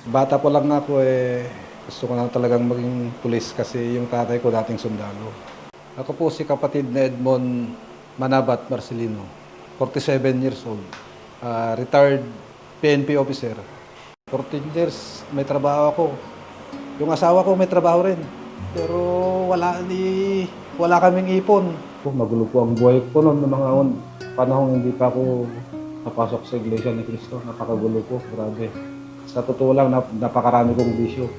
Bata pa lang ako gusto ko na talagang maging pulis kasi yung tatay ko dating sundalo. Ako po si kapatid na Edmond Manabat Marcelino, 47 years old, retired PNP officer. 14 years may trabaho ako. Yung asawa ko may trabaho rin. Pero wala kaming ipon. Magulo po ang buhay ko noon ng mga panahon hindi pa ako napasok sa Iglesia ni Cristo. Napakagulo po, grabe. Sa totoo lang, napakarami kong bisyo.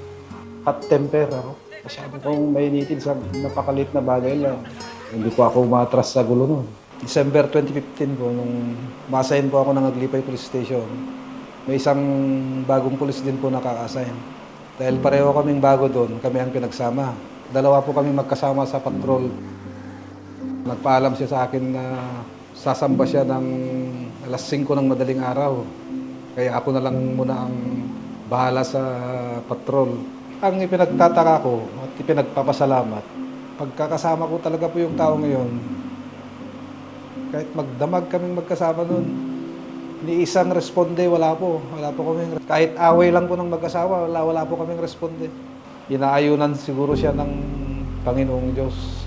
Hot temper ako. Masyado kong mainitin sa napakalit na bagay lang. Hindi po ako umatras sa gulo noon. December 2015 po, nung ma-assign po ako ng Aglipay Police Station, may isang bagong pulis din po nakaka-assign. Dahil pareho kaming bago doon, kami ang pinagsama. Dalawa po kami magkasama sa patrol. Nagpaalam siya sa akin na sasamba siya ng alas 5 ng madaling araw. Kaya ako na lang muna ang bahala sa patrol. Ang ipinagtataka ko at ipinagpapasalamat, pagkakasama ko talaga po yung tao ngayon, kahit magdamag kaming magkasama noon, ni isang responde, wala po. Wala po kaming, kahit away lang po ng mag-asawa, wala po kaming responde. Inaayunan siguro siya ng Panginoong Diyos.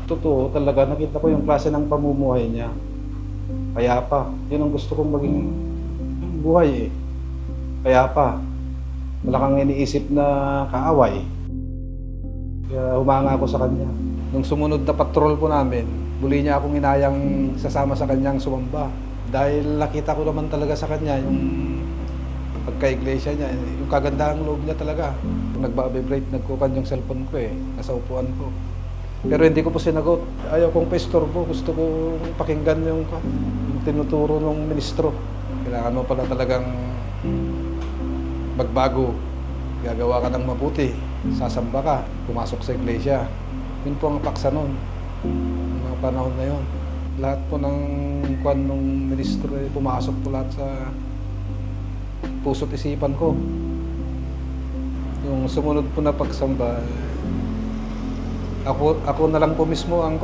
Totoo talaga, nakita ko yung klase ng pamumuhay niya. Kaya pa, yun ang gusto kong maging buhay eh. Kaya pa, wala kang iniisip na kaaway. Kaya humanga ako sa kanya. Nung sumunod na patrol po namin, muli niya akong inayang sasama sa kanyang sumamba. Dahil nakita ko naman talaga sa kanya yung pagka-iglesia niya, yung kagandahang loob niya talaga. Nagba-vibrate, nagkukan yung cellphone ko nasa upuan ko. Pero hindi ko po sinagot. Ayaw kong pa-istorbo. Gusto ko pakinggan yung tinuturo ng ministro. Kailangan mo pala talagang magbago. Gagawa ka ng mabuti. Sasamba ka. Pumasok sa iglesia. Yun po ang paksa nun. Yung mga panahon na yun. Lahat po ng kwan ng ministro pumasok po lahat sa puso't isipan ko. Yung sumunod po na pagsamba, ako na lang po mismo ang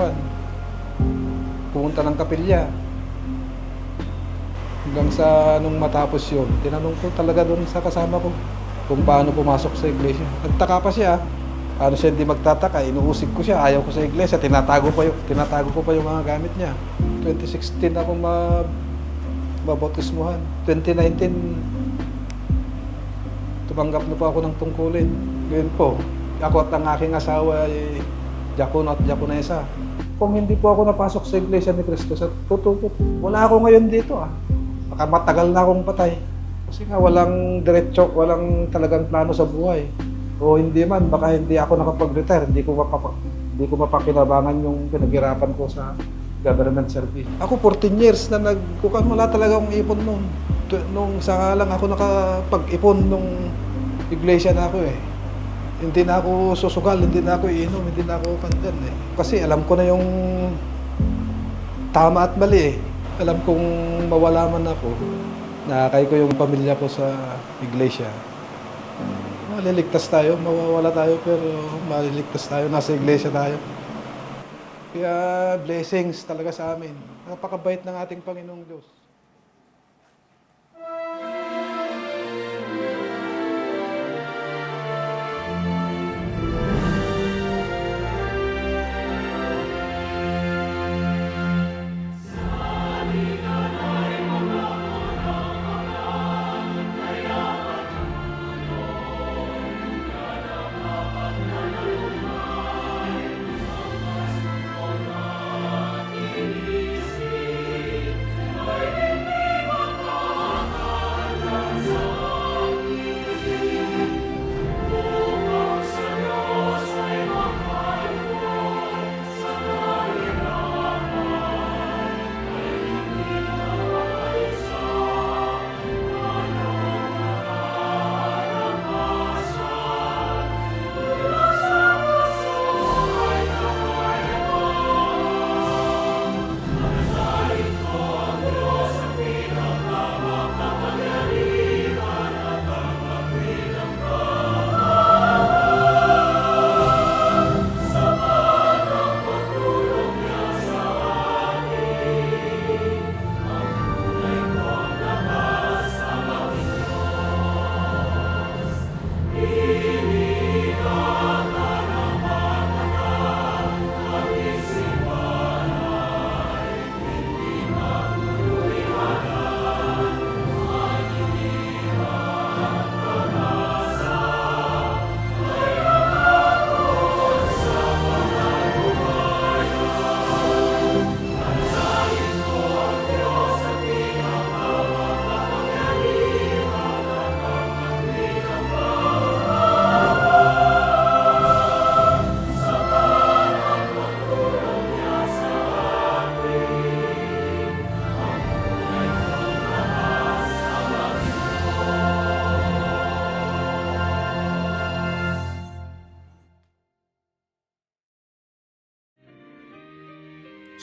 pumunta ng kapilya. Hanggang sa nung matapos yun, tinanong ko talaga doon sa kasama ko kung paano pumasok sa iglesia. Nagtaka pa siya. Paano siya hindi magtataka? Inuusig ko siya. Ayaw ko sa iglesia. Tinatago ko pa yung mga gamit niya. 2016 ako mabautismuhan. 2019, tumanggap na po ako ng tungkulin. Ngayon po, ako at ang aking asawa ay diakono at diakonesa. Kung hindi po ako napasok sa Iglesia ni Cristo, sa totoo po, wala ako ngayon dito Baka matagal na akong patay. Kasi nga walang diretso, walang talagang plano sa buhay. O hindi man, baka hindi ako nakapag-retire, hindi ko mapakinabangan yung pinaghirapan ko sa government service. Ako 14 years na wala talaga akong ipon noon. Nung saka lang ako nakapag-ipon nung iglesia na ako Hindi na ako susugal, hindi na ako iinom, hindi na ako kandan Kasi alam ko na yung tama at mali Alam kong mawala man ako, nakakay ko yung pamilya ko sa iglesia. Maliligtas tayo, mawawala tayo pero maliligtas tayo, nasa iglesia tayo. Kaya blessings talaga sa amin. Napakabait ng ating Panginoong Diyos.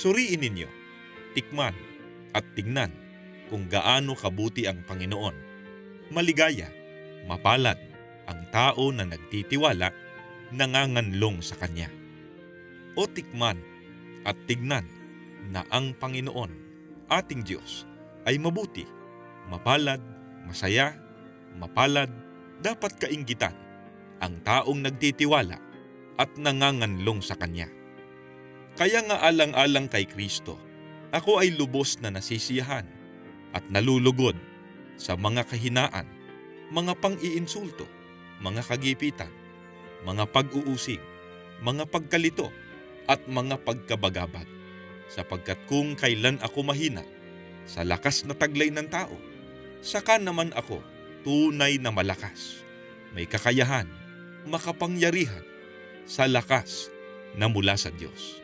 Suriin ninyo, tikman at tingnan kung gaano kabuti ang Panginoon. Maligaya, mapalad ang tao na nagtitiwala, nanganganlong sa Kanya. O tikman at tignan na ang Panginoon, ating Diyos, ay mabuti, mapalad, masaya, mapalad, dapat kainggitan ang taong nagtitiwala at nanganganlong sa Kanya. Kaya nga alang-alang kay Kristo, ako ay lubos na nasisiyahan at nalulugod sa mga kahinaan, mga pang-iinsulto, mga kagipitan, mga pag-uusig, mga pagkalito, at mga pagkabagabag. Sapagkat kung kailan ako mahina sa lakas na taglay ng tao, saka naman ako tunay na malakas, may kakayahan, makapangyarihan, sa lakas na mula sa Diyos.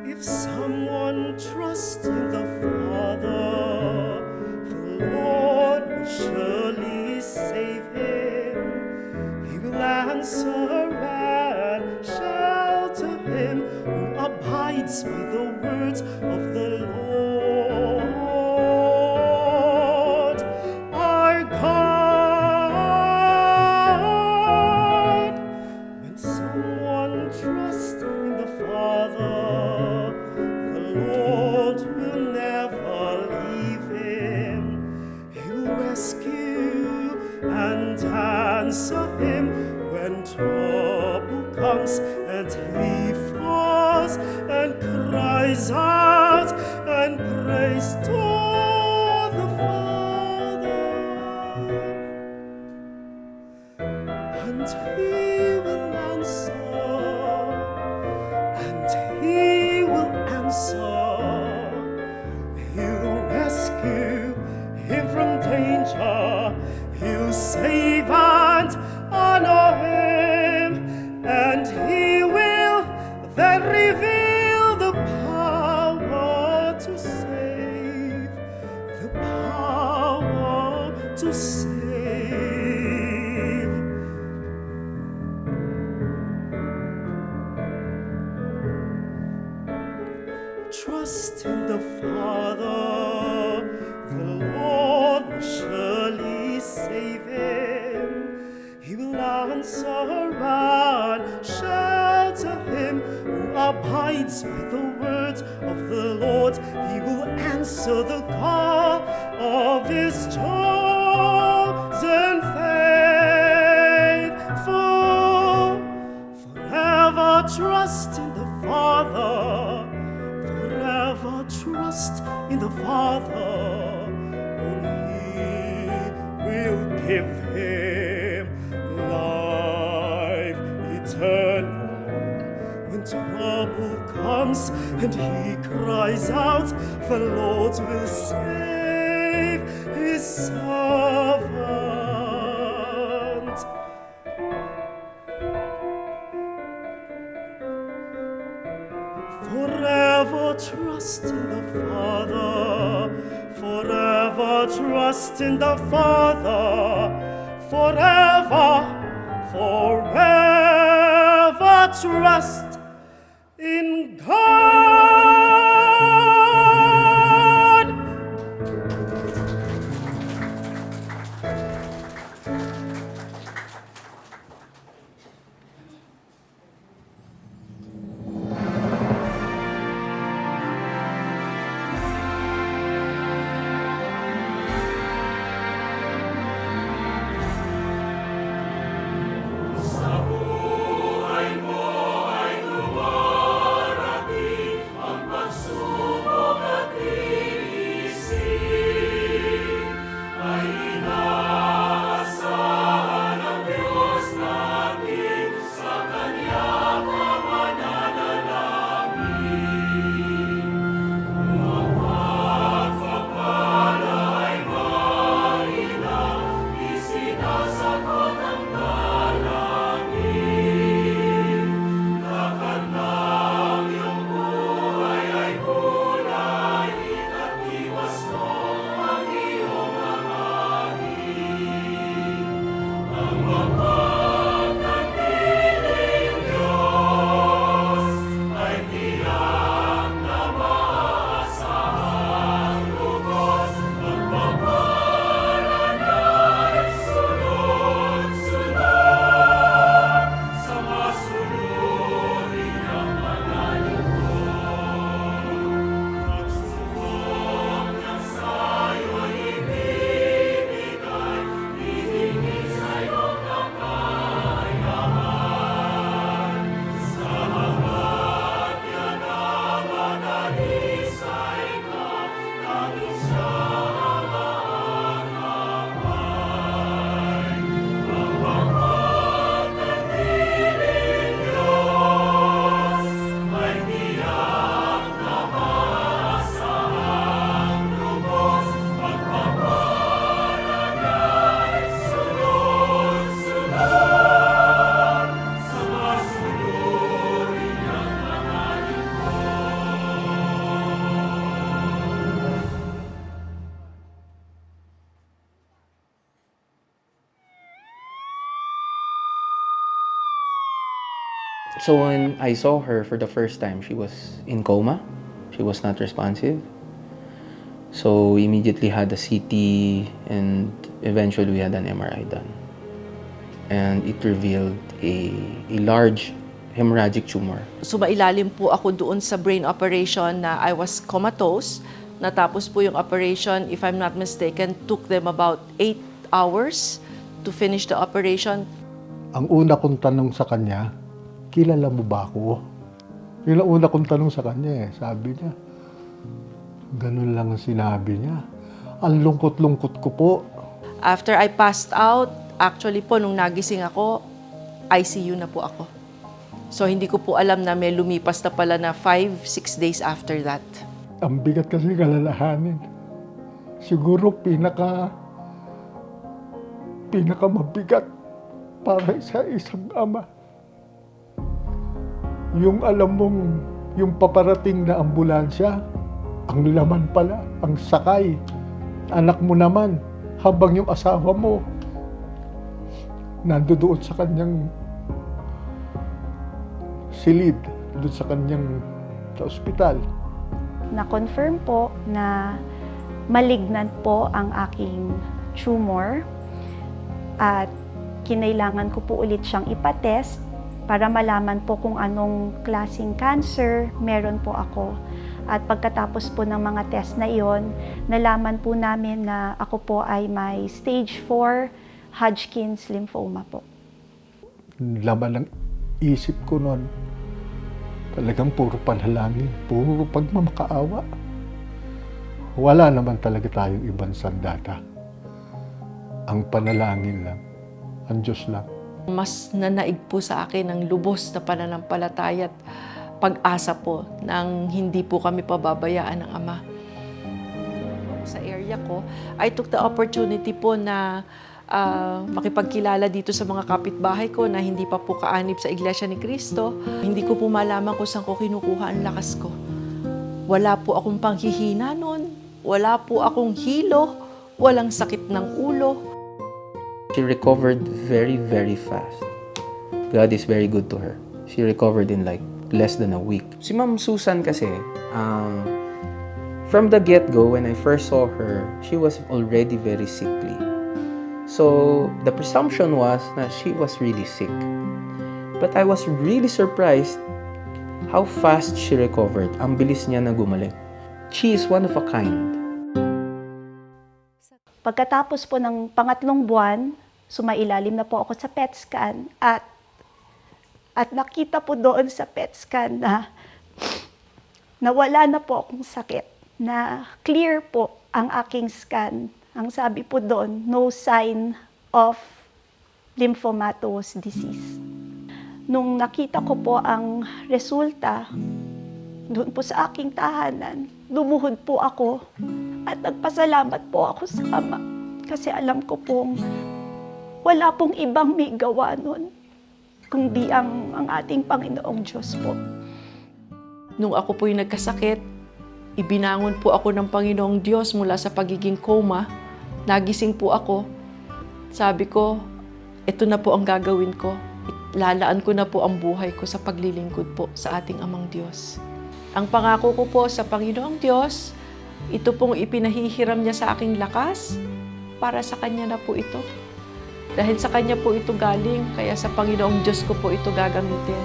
If someone trusts in the Father, the Lord will surely save him. He will answer and shelter him who abides by the words of the Lord. Our God, when someone trusts in the Father, the Lord will never leave him. He will rescue and answer him when trouble comes and he falls and cries out and prays to the Father. And he will answer, and he will answer. He will rescue him from danger trust in the Father, the Lord will surely save him. He will answer and shelter him who abides by the word of the Lord. He will answer the call of his chosen faithful. Forever trust in the Father, forever trust in the Father. He will give him life eternal. When trouble comes and he cries out, the Lord will save his servant. Forever trust in the Father, forever trust in the Father, forever, forever trust in God. So when I saw her for the first time, she was in coma. She was not responsive. So we immediately had a CT and eventually we had an MRI done. And it revealed a large hemorrhagic tumor. Sumailalim po ako doon sa brain operation na I was comatose. Natapos po yung operation, if I'm not mistaken, took them about 8 hours to finish the operation. Ang una kong tanong sa kanya, kilala mo ba ako? Yun ang una kong tanong sa kanya sabi niya. Ganun lang ang sinabi niya. Ang lungkot-lungkot ko po. After I passed out, actually po, nung nagising ako, ICU na po ako. So hindi ko po alam na may lumipas na pala na 5-6 days after that. Ang bigat kasi kalalahanin. Siguro pinakamabigat para sa isang ama. Yung alam mong yung paparating na ambulansya, ang laman pala, ang sakay, anak mo naman, habang yung asawa mo nandoon sa kanyang silid, doon sa kanyang sa ospital. na-confirm po na malignant po ang aking tumor at kinailangan ko po ulit siyang ipatest para malaman po kung anong klaseng cancer meron po ako. At pagkatapos po ng mga test na iyon, nalaman po namin na ako po ay may stage 4 Hodgkin's lymphoma po. Laman ng isip ko noon, talagang puro panalangin, puro pagmamakaawa. Wala naman talaga tayong ibang sandata. Ang panalangin lang, ang Diyos lang. Mas nanaig po sa akin ang lubos na pananampalataya at pag-asa po nang hindi po kami pababayaan ng Ama. Sa area ko, I took the opportunity po na makipagkilala dito sa mga kapitbahay ko na hindi pa po kaanib sa Iglesia ni Cristo. Hindi ko po malaman kung saan ko kinukuha ang lakas ko. Wala po akong panghihina noon, wala po akong hilo, walang sakit ng ulo. She recovered very, very fast. God is very good to her. She recovered in like less than a week. Si Ma'am Susan kasi, from the get-go, when I first saw her, she was already very sickly. So, the presumption was that she was really sick. But I was really surprised how fast she recovered. Ang bilis niya na gumaling. She is one of a kind. Pagkatapos po ng pangatlong buwan, sumailalim na po ako sa PET scan at nakita po doon sa PET scan na wala na po akong sakit, na clear po ang aking scan. Ang sabi po doon, no sign of lymphomatous disease. Nung nakita ko po ang resulta, doon po sa aking tahanan, lumuhod po ako at nagpasalamat po ako sa Ama. Kasi alam ko pong wala pong ibang may gawa nun, kundi ang ating Panginoong Diyos po. Nung ako po yung nagkasakit, ibinangon po ako ng Panginoong Diyos mula sa pagiging coma. Nagising po ako. Sabi ko, ito na po ang gagawin ko. Lalaan ko na po ang buhay ko sa paglilingkod po sa ating Amang Diyos. Ang pangako ko po sa Panginoong Diyos, ito pong ipinahihiram niya sa aking lakas, para sa Kanya na po ito. Dahil sa Kanya po ito galing, kaya sa Panginoong Diyos ko po ito gagamitin.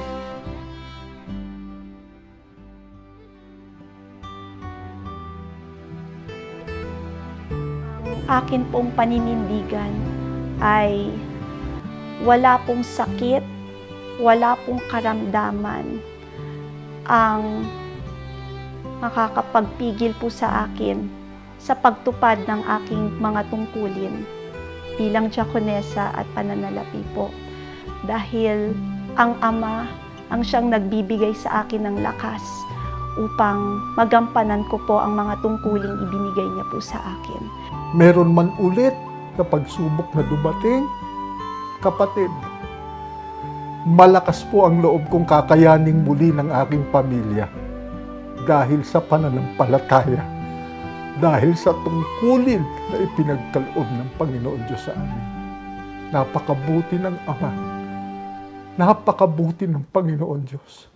Akin pong paninindigan ay wala pong sakit, wala pong karamdaman ang makakapagpigil po sa akin sa pagtupad ng aking mga tungkulin bilang diakonesa at pananalapi po. Dahil ang Ama ang siyang nagbibigay sa akin ng lakas upang magampanan ko po ang mga tungkuling ibinigay niya po sa akin. Meron man ulit na pagsubok na dumating, kapatid, malakas po ang loob kong kakayaning muli ng aking pamilya dahil sa pananampalataya, dahil sa tungkulin na ipinagkaloob ng Panginoon Diyos sa amin. Napakabuti ng Ama, napakabuti ng Panginoon Diyos.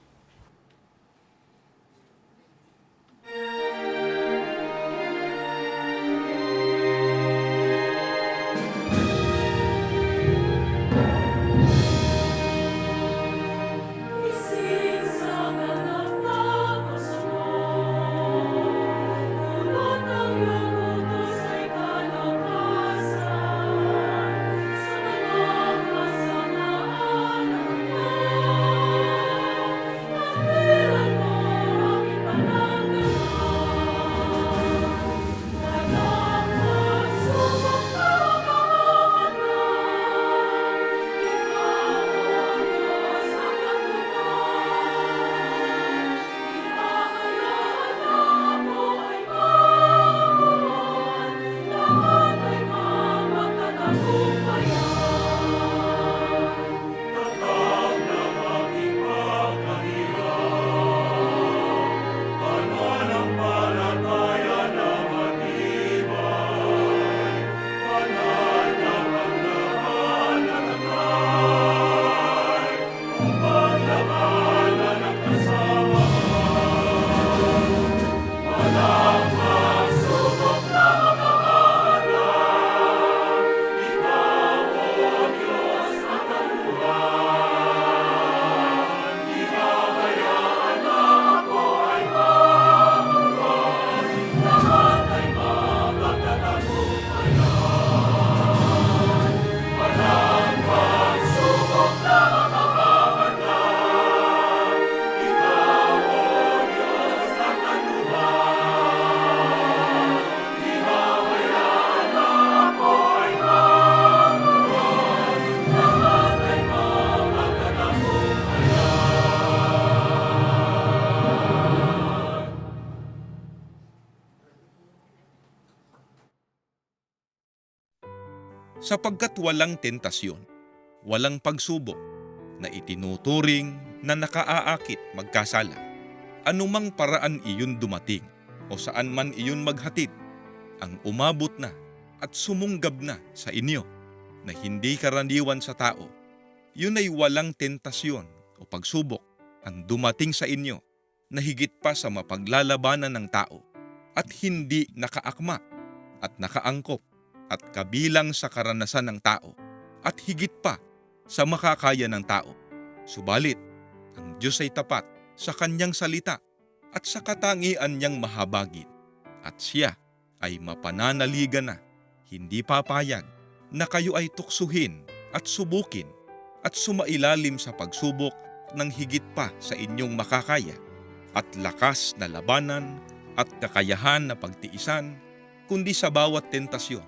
sapagkat walang tentasyon, walang pagsubok na itinuturing na nakaaakit magkasala. Anumang paraan iyon dumating o saan man iyon maghatid, ang umabot na at sumunggab na sa inyo na hindi karaniwan sa tao, yun ay walang tentasyon o pagsubok ang dumating sa inyo na higit pa sa mapaglalabanan ng tao at hindi nakaakma at nakaangkop at kabilang sa karanasan ng tao at higit pa sa makakaya ng tao. Subalit, ang Diyos ay tapat sa kanyang salita at sa katangian niyang mahabagin at siya ay mapananaligan na hindi papayag na kayo ay tuksuhin at subukin at sumailalim sa pagsubok ng higit pa sa inyong makakaya at lakas na labanan at kakayahan na pagtiisan, kundi sa bawat tentasyon,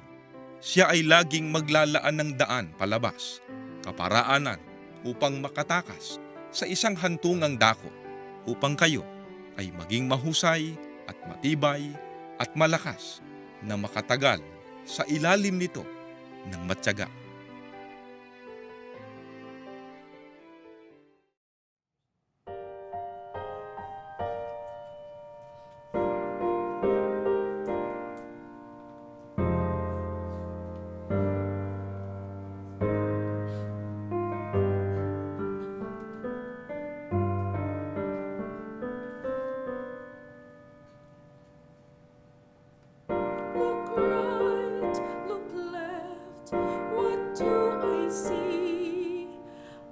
siya ay laging maglalaan ng daan palabas, kaparaanan upang makatakas sa isang hantungang dako upang kayo ay maging mahusay at matibay at malakas na makatagal sa ilalim nito ng matyaga. Look right, look left, what do I see?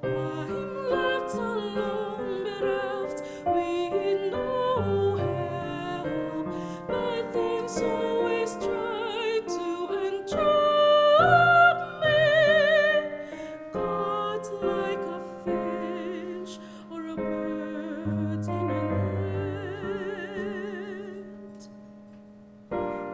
I'm left alone, bereft, with no help. But things always try to entrap me. Caught like a fish or a bird in a net.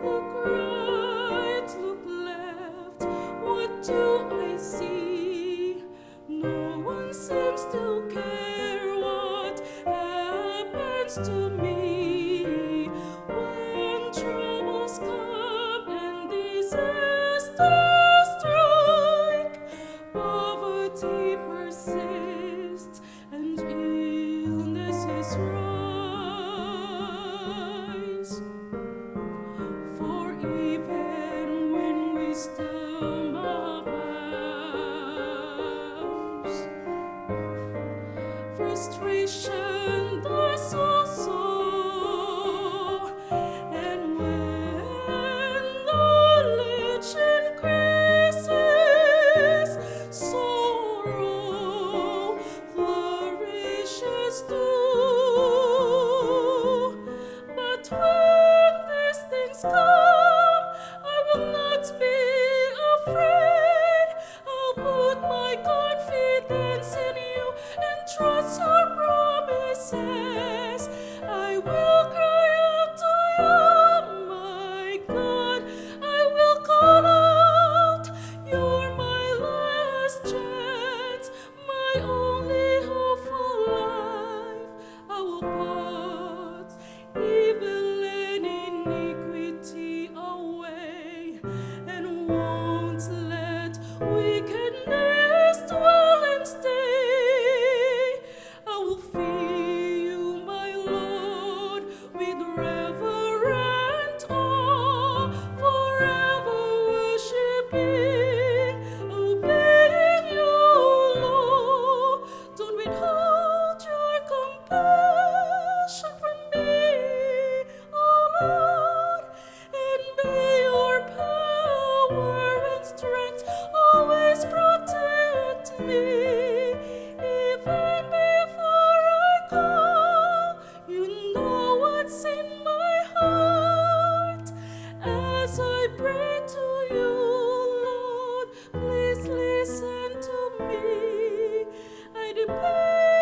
Look right, look left, what do I see? No one seems to care what happens to me. When troubles come and disasters strike, poverty persists and illnesses rise. For even when wisdom abounds, frustration does also. And when knowledge increases, sorrow flourishes too. But when these things come, I will not be afraid. I'll put my confidence in you and trust your promises. I will cry out to you, my God. I will call out. You're my last chance, my only hope for life. I will put evil and iniquity away and won't let wickedness dwell and stay. I will fear you, my Lord, with reverent awe, forever worshiping, obeying you, Lord. Don't withhold your compassion from me, oh Lord, and may your power and strength always protect me. Even before I call, you know what's in my heart. As I pray to you, Lord, please listen to me. I depend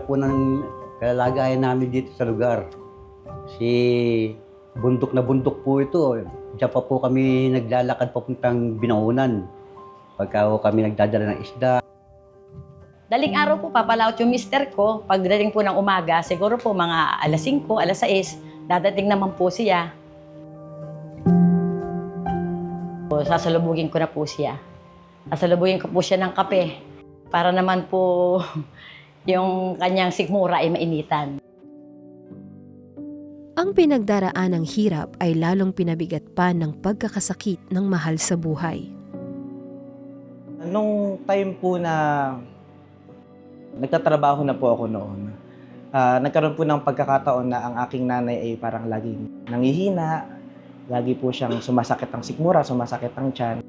hirap po ng kalagayan namin dito sa lugar. Si bundok na bundok po ito. Diyan pa po kami naglalakad papuntang Binangonan. Pagka po kami nagdadala ng isda. Daling araw po, papalaot yung mister ko. Pagdating po ng umaga, siguro po mga alas 5, alas 6, dadating naman po siya. Sasalubugin ko na po siya. Sasalubugin ko po siya ng kape para naman po yung kanyang sikmura ay mainitan. Ang pinagdaraan ng hirap ay lalong pinabigat pa ng pagkakasakit ng mahal sa buhay. Nung time po na nagtatrabaho na po ako noon, nagkaroon po ng pagkakataon na ang aking nanay ay parang laging nangihina, lagi po siyang sumasakit ang sikmura, sumasakit ang tiyan.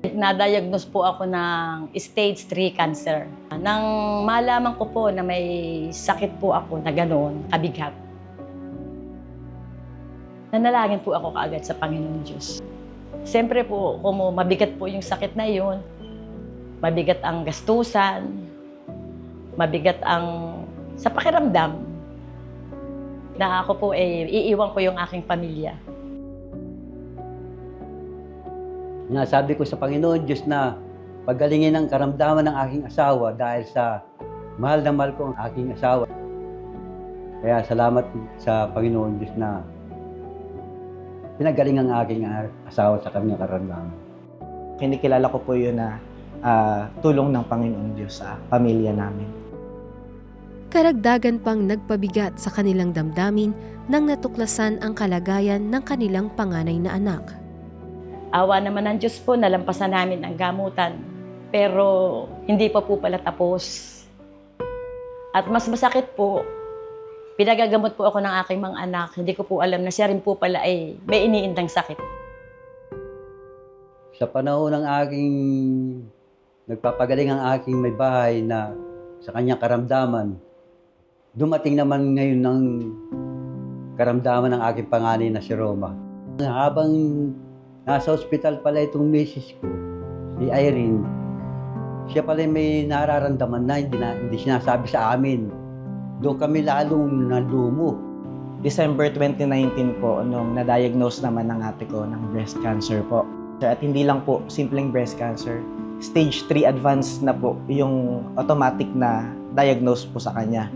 Na-diagnose po ako ng stage 3 cancer. Nang malaman ko po na may sakit po ako na gano'n, kabigat, nanalangin po ako kaagad sa Panginoon Diyos. Siyempre po, kung mabigat po yung sakit na yun, mabigat ang gastusan, mabigat ang sa pakiramdam, na ako po iiwan ko yung aking pamilya. Nasabi ko sa Panginoon Diyos na pagalingin ang karamdaman ng aking asawa dahil sa mahal na mahal ko ang aking asawa. Kaya salamat sa Panginoon Diyos na pinagaling ang aking asawa sa kanyang karamdaman. Kinikilala ko po yun na tulong ng Panginoon Diyos sa pamilya namin. Karagdagan pang nagpabigat sa kanilang damdamin nang natuklasan ang kalagayan ng kanilang panganay na anak. Awa naman ng Diyos po, nalampasan namin ang gamutan. Pero hindi pa po pala tapos. At mas masakit po, pinagagamot po ako ng aking mga anak. Hindi ko po alam na siya rin po pala ay may iniindang sakit. Sa panahon ng aking nagpapagaling ang aking may bahay na sa kanyang karamdaman, dumating naman ngayon ng karamdaman ng aking panganay na si Roma. Habang nasa ospital pala itong misis ko, si Irene, siya pala may nararamdaman na hindi sinasabi sa amin. Doon kami lalong nalumo. December 2019 po, nung na-diagnose naman ng ate ko ng breast cancer po. At hindi lang po simpleng breast cancer, stage 3 advanced na po yung automatic na diagnose po sa kanya.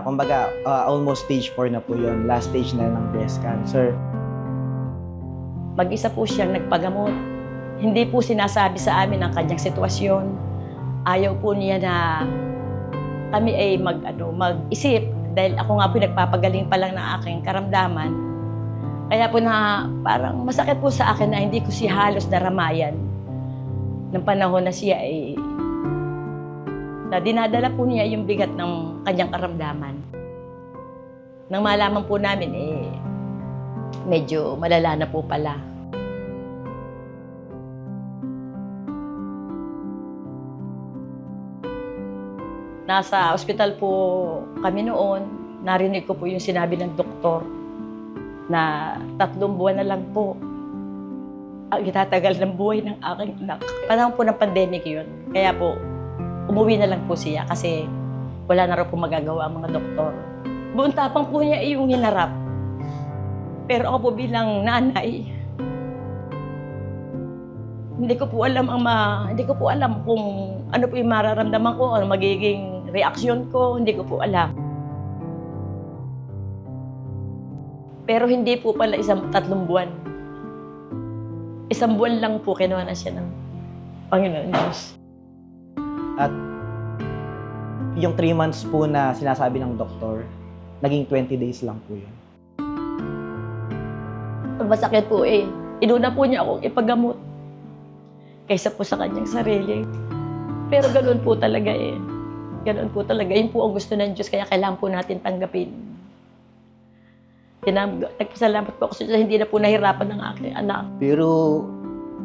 Kumbaga, almost stage 4 na po yun, last stage na ng breast cancer. Mag-isa po siyang nagpagamot. Hindi po sinasabi sa amin ang kanyang sitwasyon. Ayaw po niya na kami ay mag-isip dahil ako nga po nagpapagaling pa lang ng aking karamdaman. Kaya po na parang masakit po sa akin na hindi ko siya halos naramayan ng panahon na siya ay na dinadala po niya yung bigat ng kanyang karamdaman. Nang malaman po namin medyo malala na po pala. Nasa ospital po kami noon, narinig ko po yung sinabi ng doktor na 3 buwan na lang po ang itatagal ng buhay ng aking anak. Panahon po ng pandemic yun. Kaya po, umuwi na lang po siya kasi wala na raw po magagawa ang mga doktor. Buong tapang po niya yung hinarap. Pero ako po bilang nanay, hindi ko po alam kung ano po yung mararamdaman ko, ano magiging reaksyon ko, hindi ko po alam. Pero hindi po pala 3 buwan. 1 buwan lang po kinuha na siya ng Panginoon Diyos. At yung 3 months po na sinasabi ng doktor, naging 20 days lang po yun. Pag masakit po inuna po niya akong ipagamot kaysa po sa kanyang sarili. Pero ganoon po talaga Ganoon po talaga. Yun po ang gusto ng Diyos, kaya kailangan po natin tanggapin. Nagpasalamat po ako sa Diyos, hindi na po nahirapan ng aking anak. Pero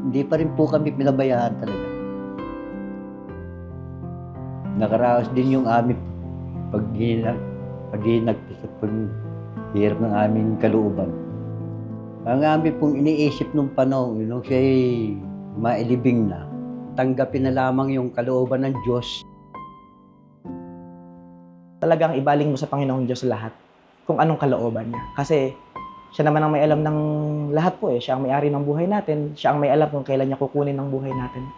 hindi pa rin po kami pinabayaan talaga. Nakaraos din yung aming paghihirap ng aming kalooban. Ang aming pong iniisip nung panahon, nung siya'y mailibing na, tanggapin na lamang yung kalooban ng Diyos. talagang ibaling mo sa Panginoong Diyos lahat kung anong kalooban niya. Kasi siya naman ang may alam ng lahat po eh. Siya ang may-ari ng buhay natin. Siya ang may alam kung kailan niya kukunin ng buhay natin.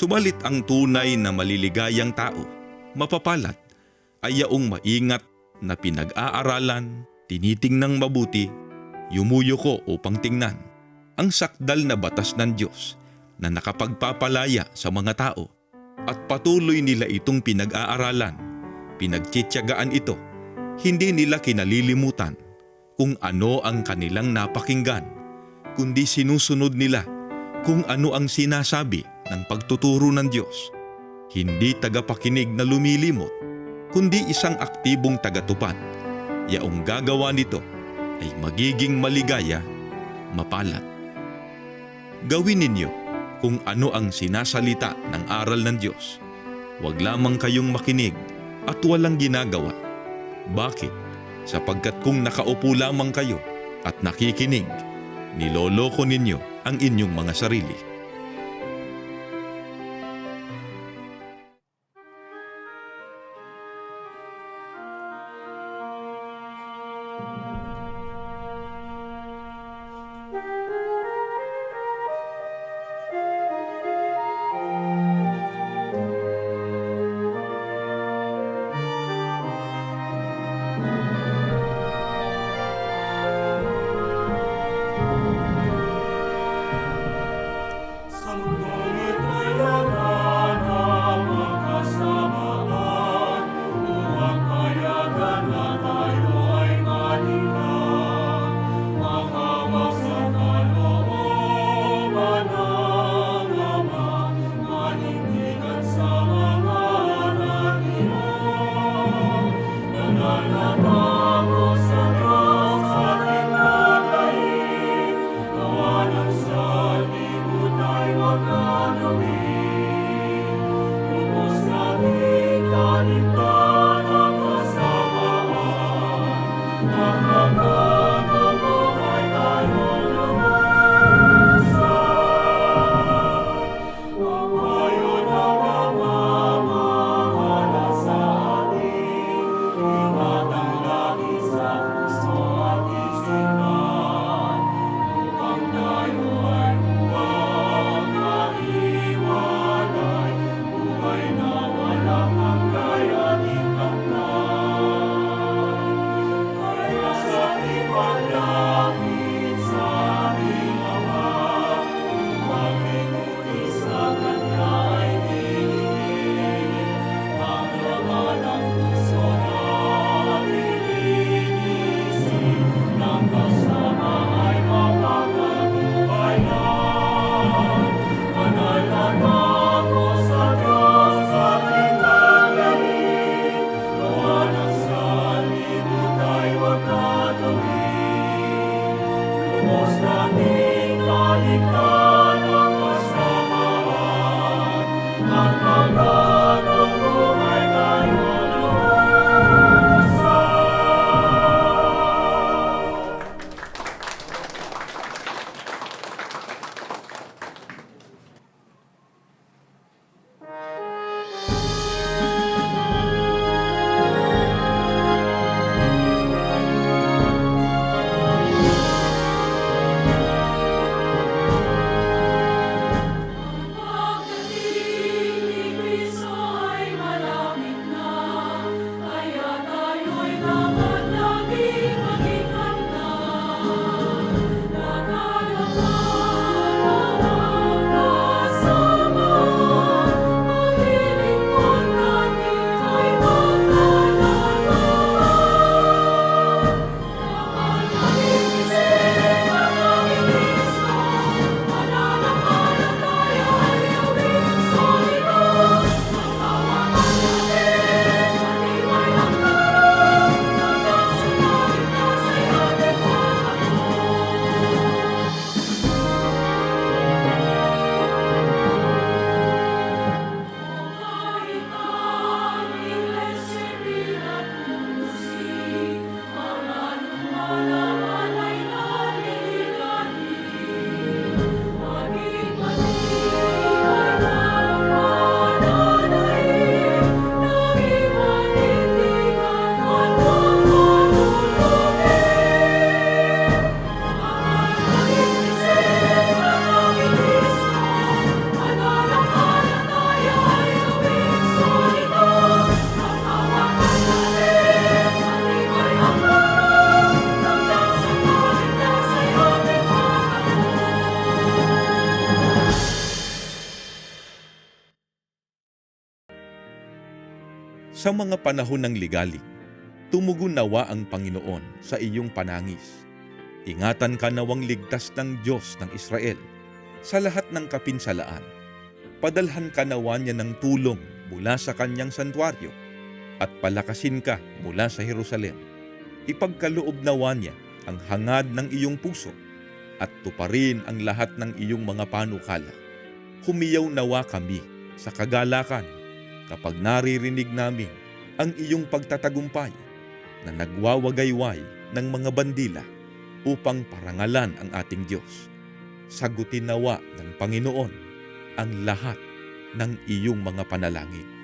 Subalit ang tunay na maliligayang tao, mapapalad, ay yaong maingat na pinag-aaralan, tinitingnang mabuti, yumuyuko upang tingnan ang sakdal na batas ng Diyos na nakapagpapalaya sa mga tao at patuloy nila itong pinag-aaralan, pinagtityagaan ito, hindi nila kinalilimutan kung ano ang kanilang napakinggan, kundi sinusunod nila kung ano ang sinasabi ng pagtuturo ng Diyos. Hindi tagapakinig na lumilimot, kundi isang aktibong tagatupad. Yaong gagawa nito ay magiging maligaya, mapalad. Gawin ninyo kung ano ang sinasalita ng aral ng Diyos. Huwag lamang kayong makinig at walang ginagawa. Bakit? Sapagkat kung nakaupo lamang kayo at nakikinig, niloloko ninyo ang inyong mga sarili. Mahawak sa kalooban Sa mga panahon ng ligalig, tumugon nawa ang Panginoon sa iyong panangis. Ingatan ka nawang ligtas ng Diyos ng Israel sa lahat ng kapinsalaan. Padalhan ka nawa niya ng tulong mula sa kanyang santuaryo at palakasin ka mula sa Jerusalem. Ipagkaloob nawa niya ang hangad ng iyong puso at tuparin ang lahat ng iyong mga panukala. Humiyaw nawa kami sa kagalakan kapag naririnig namin ang iyong pagtatagumpay na nagwawagayway ng mga bandila upang parangalan ang ating Diyos. Sagutin nawa ng Panginoon ang lahat ng iyong mga panalangin.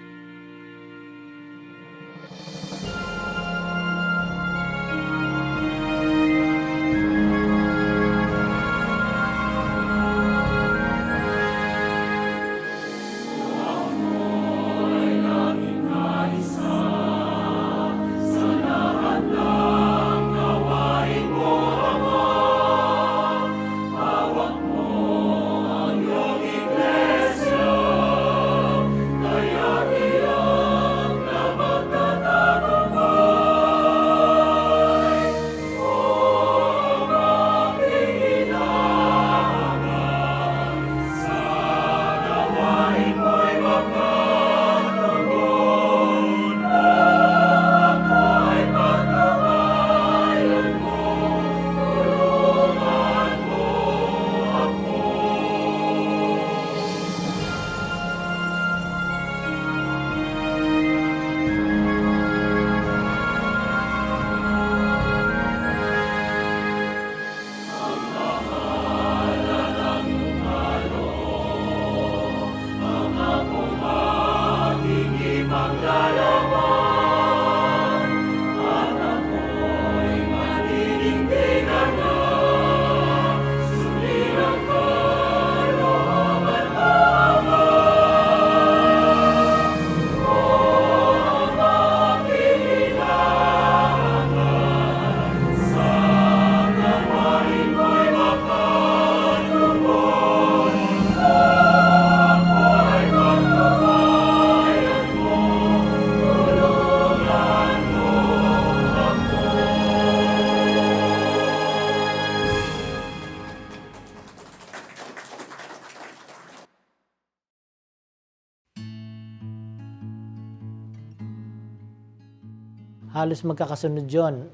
Halos magkakasunod yun.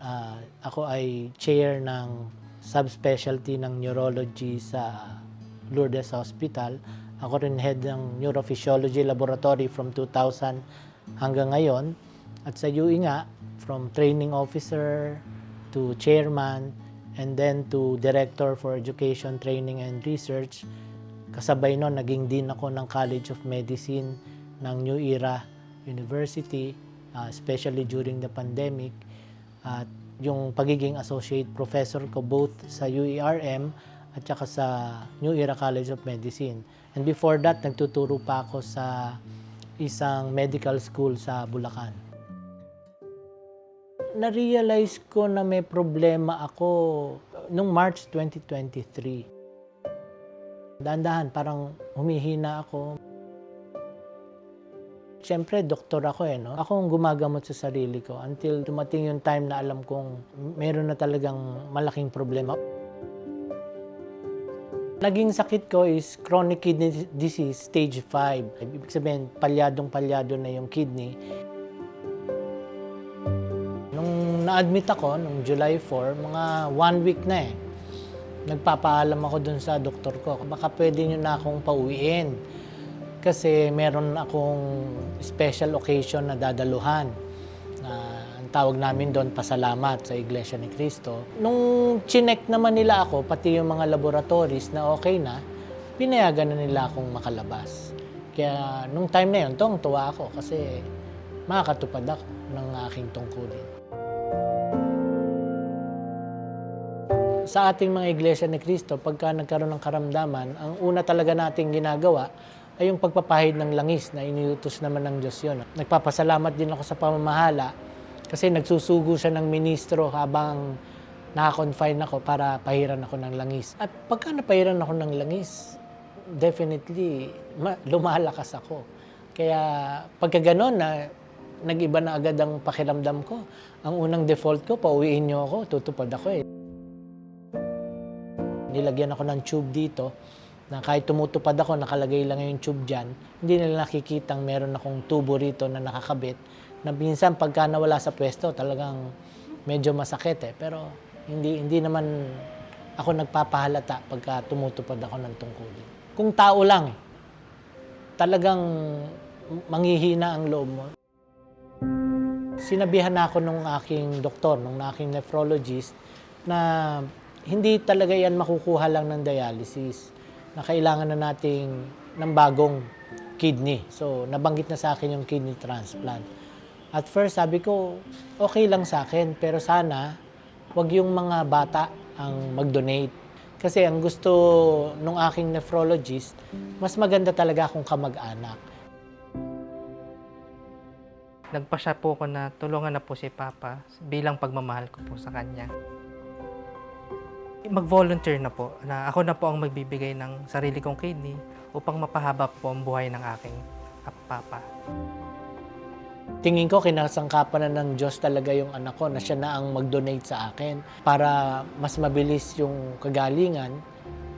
Ako ay chair ng subspecialty ng neurology sa Lourdes Hospital. Ako rin head ng neurophysiology laboratory from 2000 hanggang ngayon. At sa UE nga, from training officer to chairman and then to director for education, training, and research. Kasabay nun, naging dean ako ng College of Medicine ng New Era University, especially during the pandemic. At yung pagiging associate professor ko both sa UERM at saka sa New Era College of Medicine. And before that, nagtuturo pa ako sa isang medical school sa Bulacan. Na-realize ko na may problema ako nung March 2023. Dahan-dahan, parang humihina ako. Siyempre, doktor ako no? Ako ang gumagamot sa sarili ko until dumating yung time na alam kong meron na talagang malaking problema. Naging sakit ko is chronic kidney disease, stage 5. Ibig sabihin, palyadong-palyado na yung kidney. Nung na-admit ako, nung July 4, mga 1 week na nagpapaalam ako dun sa doktor ko. Baka pwede nyo na akong pauwiin. Kasi meron akong special occasion na dadaluhan. Ang tawag namin doon, pasalamat sa Iglesia ni Cristo. Nung chinek naman nila ako, pati yung mga laboratories na okay na, pinayagan na nila akong makalabas. Kaya nung time na yun, tuwang-tuwa ako kasi makakatupad ako ng aking tungkulin. Sa ating mga Iglesia ni Cristo, pagka nagkaroon ng karamdaman, ang una talaga nating ginagawa ay yung pagpapahid ng langis na iniutos naman ng Diyos yun. Nagpapasalamat din ako sa pamamahala kasi nagsusugo siya ng ministro habang naka-confine ako para pahiran ako ng langis. At pagka napahiran ako ng langis, definitely lumalakas ako. Kaya pagka gano'n na nag-iba na agad ang pakiramdam ko. Ang unang default ko, pauwiin niyo ako, tutupad ako eh. Nilagyan ako ng tube dito na kahit tumutupad ako, nakalagay lang yung tube dyan, hindi nila nakikitang meron akong tubo rito na nakakabit na minsan pagka nawala sa pwesto, talagang medyo masakit eh. Pero hindi naman ako nagpapahalata pagka tumutupad ako ng tungkulin. Kung tao lang, talagang manghihina ang loob mo. Sinabihan ako nung aking doktor, nung aking nephrologist, na hindi talaga yan makukuha lang ng dialysis, na kailangan na nating ng bagong kidney. So, nabanggit na sa akin yung kidney transplant. At first, sabi ko, okay lang sa akin, pero sana, wag yung mga bata ang mag-donate. Kasi ang gusto nung aking nephrologist, mas maganda talaga kung kamag-anak. Nagpasya po ako na tulungan na po si Papa bilang pagmamahal ko po sa kanya. Mag-volunteer na po, na ako na po ang magbibigay ng sarili kong kidney upang mapahaba po ang buhay ng aking Papa. Tingin ko kinasangkapan na ng Diyos talaga yung anak ko na siya na ang mag-donate sa akin para mas mabilis yung kagalingan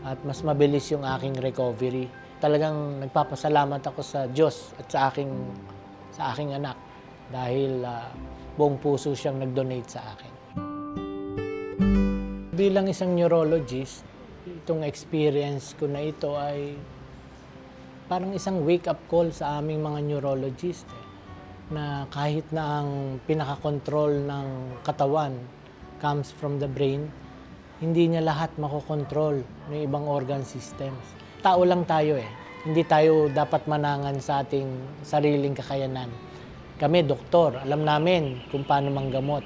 at mas mabilis yung aking recovery. Talagang nagpapasalamat ako sa Diyos at sa aking anak dahil buong puso siyang nag-donate sa akin. Bilang isang neurologist, itong experience ko na ito ay parang isang wake-up call sa aming mga neurologist na kahit na ang pinaka-control ng katawan comes from the brain, hindi niya lahat makokontrol ng ibang organ systems. Tao lang tayo eh. Hindi tayo dapat manangan sa ating sariling kakayanan. Kami, doktor, alam namin kung paano manggamot.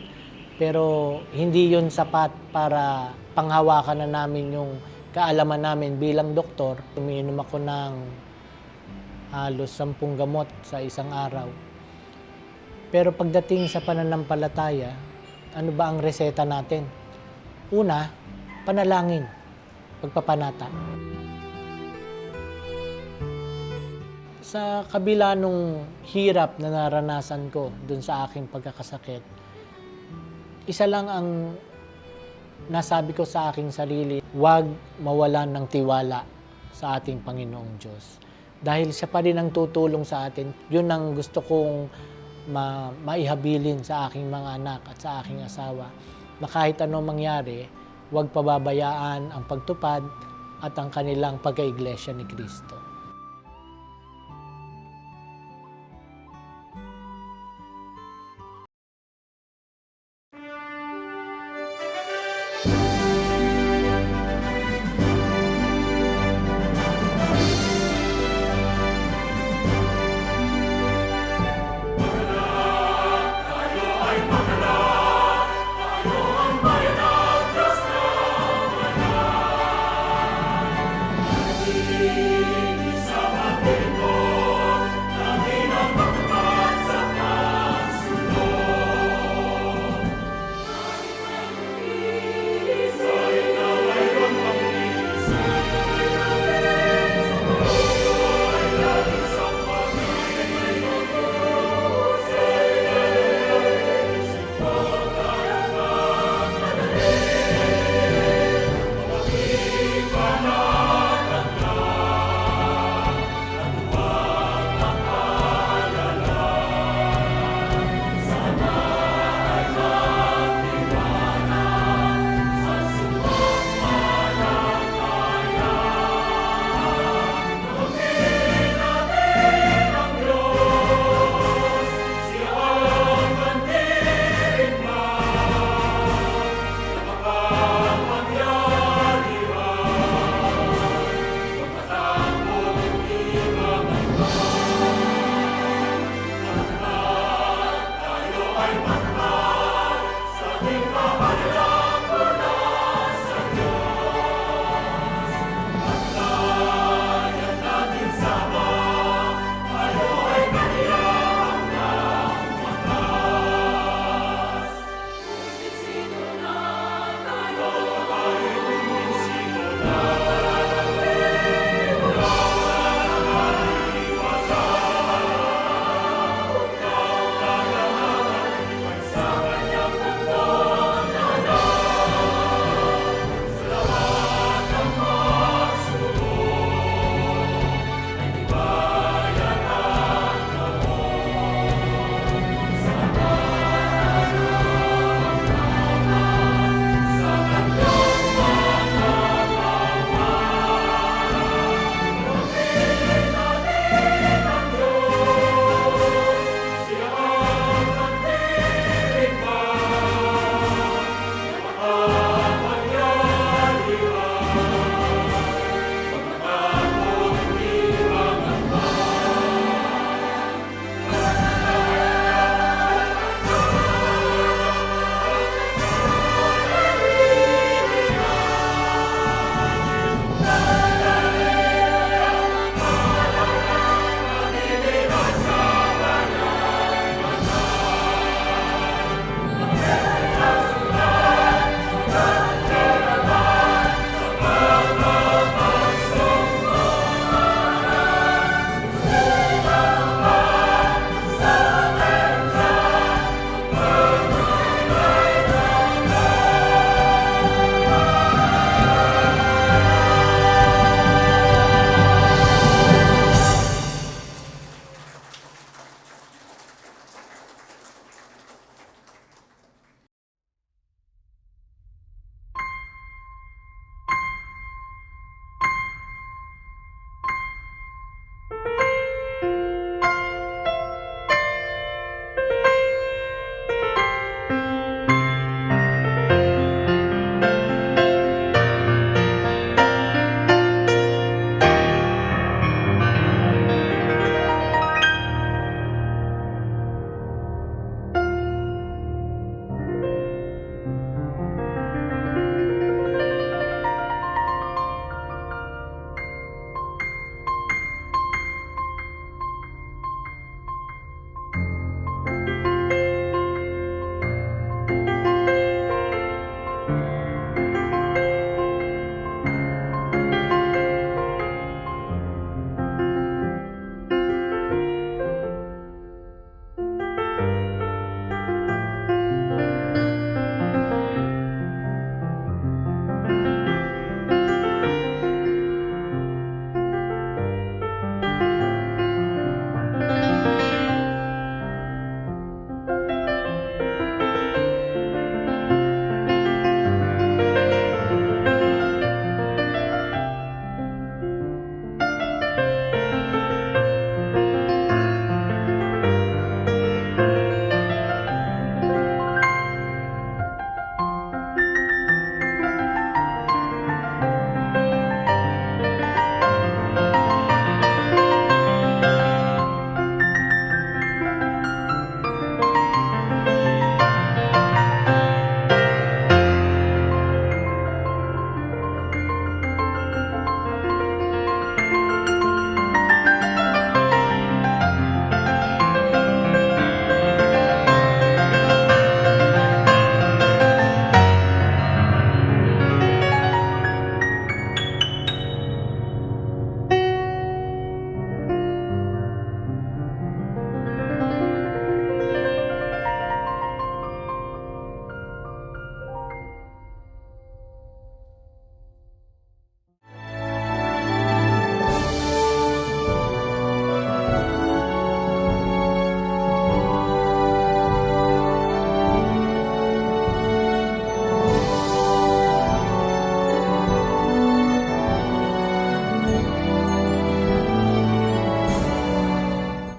Pero hindi yun sapat para panghawakan na namin yung kaalaman namin bilang doktor. Umiinom ako ng halos 10 gamot sa isang araw. Pero pagdating sa pananampalataya, ano ba ang reseta natin? Una, panalangin, pagpapanata. Sa kabila nung hirap na naranasan ko dun sa aking pagkakasakit, isa lang ang nasabi ko sa aking sarili, huwag mawalan ng tiwala sa ating Panginoong Diyos. Dahil siya pa rin ang tutulong sa atin. Yun ang gusto kong maihabilin sa aking mga anak at sa aking asawa. Na kahit anong mangyari, huwag pababayaan ang pagtupad at ang kanilang pagka-iglesia ni Kristo. Amen.